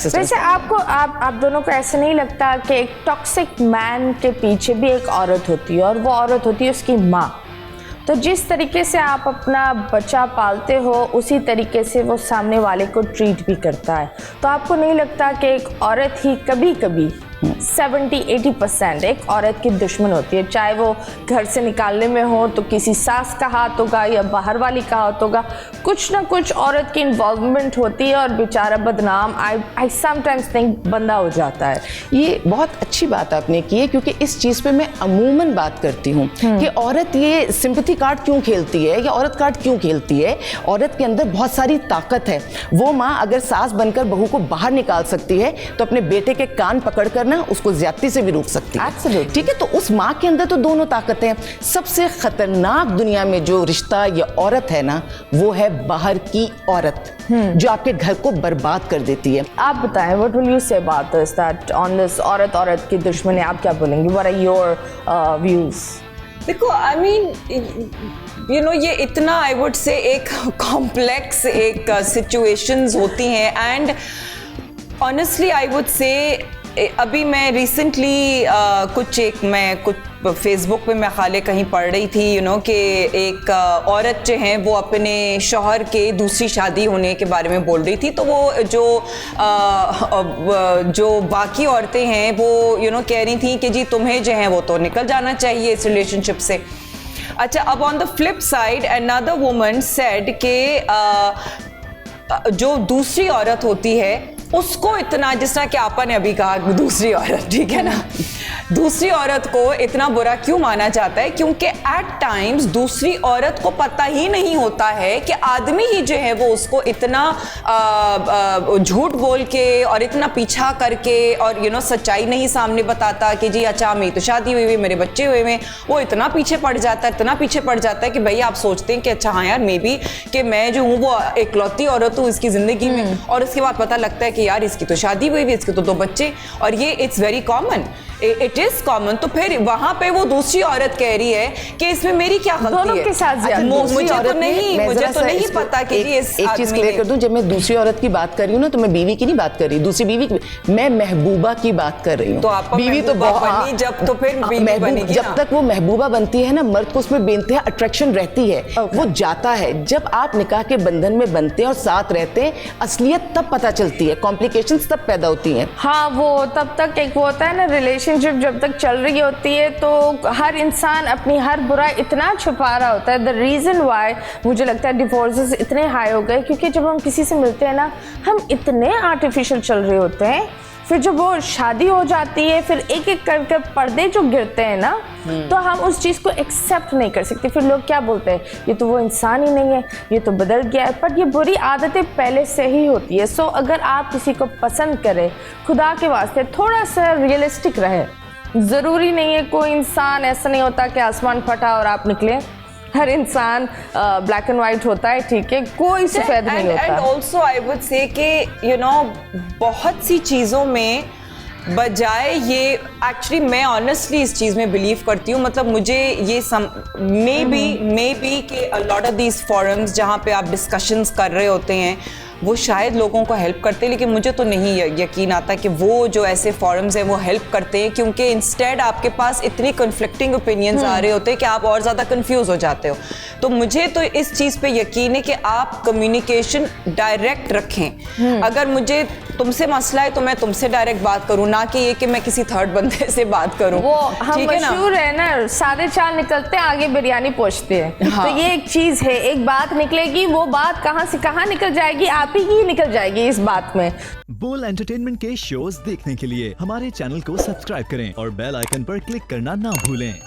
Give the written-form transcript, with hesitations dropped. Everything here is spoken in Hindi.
सिस्टर। वैसे आपको आप दोनों को ऐसा नहीं लगता कि एक टॉक्सिक मैन के पीछे भी एक औरत होती है और वो औरत होती है उसकी माँ? तो जिस तरीके से आप अपना बच्चा पालते हो उसी तरीके से वो सामने वाले को ट्रीट भी करता है। तो आपको नहीं लगता कि एक औरत ही कभी कभी 70-80% एक औरत की दुश्मन होती है, चाहे वो घर से निकालने में हो तो किसी सास का हाथ होगा या बाहर वाली का हाथ होगा, कुछ ना कुछ औरत की इन्वॉल्वमेंट होती है और बेचारा बदनाम आई समटाइम्स थिंक बंदा हो जाता है। ये बहुत अच्छी बात आपने की है, क्योंकि इस चीज़ पे मैं अमूमन बात करती हूँ कि औरत ये सिंपैथी कार्ड क्यों खेलती है या औरत कार्ड क्यों खेलती है। औरत के अंदर बहुत सारी ताकत है। वो माँ अगर सास बनकर बहू को बाहर निकाल सकती है तो अपने बेटे के कान पकड़कर ना उसको ज्यादती से भी रोक सकती है। Absolutely. ठीक है, तो उस माँ के अंदर तो दोनों ताकतें हैं। सबसे खतरनाक दुनिया में जो रिश्ता या औरत है ना, वो है बाहर की औरत जो आपके घर को बर्बाद कर देती है। आप बताएं, what will you say about this, that on this औरत की दुश्मनी, आप क्या बोलेंगे? What are your views? देखो, आई मीन यू नो, ये इतना आई वुड से एक कॉम्प्लेक्स एक सिचुएशंस होती हैं and honestly I would say अभी मैं रिसेंटली कुछ फेसबुक पे मैं खाली कहीं पढ़ रही थी यू नो कि एक औरत जो हैं वो अपने शौहर के दूसरी शादी होने के बारे में बोल रही थी। तो वो जो बाकी औरतें हैं वो यू नो कह रही थी कि जी तुम्हें जो है वो तो निकल जाना चाहिए इस रिलेशनशिप से। अच्छा, अब on the flip side another woman said कि जो दूसरी औरत होती है उसको इतना, जिस तरह कि आपा ने अभी कहा दूसरी औरत, ठीक है ना, दूसरी औरत को इतना बुरा क्यों माना जाता है? क्योंकि एट टाइम्स दूसरी औरत को पता ही नहीं होता है कि आदमी ही जो है वो उसको इतना झूठ बोल के और इतना पीछा करके और यू नो सच्चाई नहीं सामने बताता कि जी अच्छा मेरी तो शादी हुई हुई, मेरे बच्चे हुए हुए, वो इतना पीछे पड़ जाता है, इतना पीछे पड़ जाता है कि भाई आप सोचते हैं कि अच्छा हाँ यार मे बी कि मैं जो हूँ वो इकलौती औरत हूँ इसकी ज़िंदगी में, और उसके बाद पता लगता है कि यार इसकी तो शादी हुई हुई, इसके तो 2 बच्चे, और ये it's very common, it is common. तो फिर वहां पे वो दूसरी औरत कह रही है कि इसमें मेरी क्या गलती है? दोनों के साथ मुझे तो नहीं पता कि एक चीज क्लियर कर दूं, जब मैं दूसरी औरत की बात कर रही हूँ ना तो मैं बीवी की नहीं बात कर रही, दूसरी बीवी की, मैं महबूबा की बात कर रही हूँ। तो आप बीवी तो बनी जब, तो फिर बीवी बनेगी जब तक वो महबूबा बनती है ना, मर्द को उसमें बेनतहा अट्रैक्शन रहती है, वो जाता है। जब आप निकाह के बंधन में बनते हैं और साथ रहते हैं, असलियत तब पता चलती है, कॉम्प्लिकेशंस तब पैदा होती हैं। हाँ, वो तब तक एक वो होता है ना, रिलेशनशिप जब तक चल रही होती है तो हर इंसान अपनी हर बुराई इतना छुपा रहा होता है। द रीज़न वाई मुझे लगता है डिवोर्सेस इतने हाई हो गए, क्योंकि जब हम किसी से मिलते हैं ना, हम इतने आर्टिफिशियल चल रहे होते हैं, फिर जब वो शादी हो जाती है फिर एक एक करके पर्दे जो गिरते हैं ना, तो हम उस चीज़ को एक्सेप्ट नहीं कर सकते। फिर लोग क्या बोलते हैं, ये तो वो इंसान ही नहीं है, ये तो बदल गया है। पर ये बुरी आदतें पहले से ही होती है। सो अगर आप किसी को पसंद करें, खुदा के वास्ते थोड़ा सा रियलिस्टिक रहे। ज़रूरी नहीं है, कोई इंसान ऐसा नहीं होता कि आसमान फटा और आप निकले। हर इंसान ब्लैक एंड वाइट होता है, ठीक है, कोई सफेद नहीं होता। And also I would say कि यू नो बहुत सी चीज़ों में बजाय ये, एक्चुअली मैं ऑनेस्टली इस चीज़ में बिलीव करती हूँ, मतलब मुझे ये मे बी कि a lot of these forums जहाँ पे आप डिस्कशंस कर रहे होते हैं वो शायद लोगों को हेल्प करते हैं, लेकिन मुझे तो नहीं यकीन आता कि वो जो ऐसे फोरम्स हैं वो हेल्प करते हैं, क्योंकि इंस्टेड आपके पास इतनी कन्फ्लिक्टिंग ओपिनियंस आ रहे होते हैं कि आप और ज़्यादा कंफ्यूज हो जाते हो। तो मुझे तो इस चीज़ पे यकीन है कि आप कम्युनिकेशन डायरेक्ट रखें। अगर मुझे तुमसे मसला है तो मैं तुमसे डायरेक्ट बात करूँ, ना कि ये कि मैं किसी थर्ड बंदे से बात करूँ। वो हम मशहूर है ना, सादे चाल निकलते हैं आगे बिरयानी पहुँचते हैं। हाँ। तो ये एक चीज़ है, एक बात निकलेगी, वो बात कहाँ से कहाँ निकल जाएगी, आप ही निकल जाएगी इस बात में। बोल एंटरटेनमेंट के शोज देखने के लिए हमारे चैनल को सब्सक्राइब करें और बेल आइकन पर क्लिक करना ना भूलें।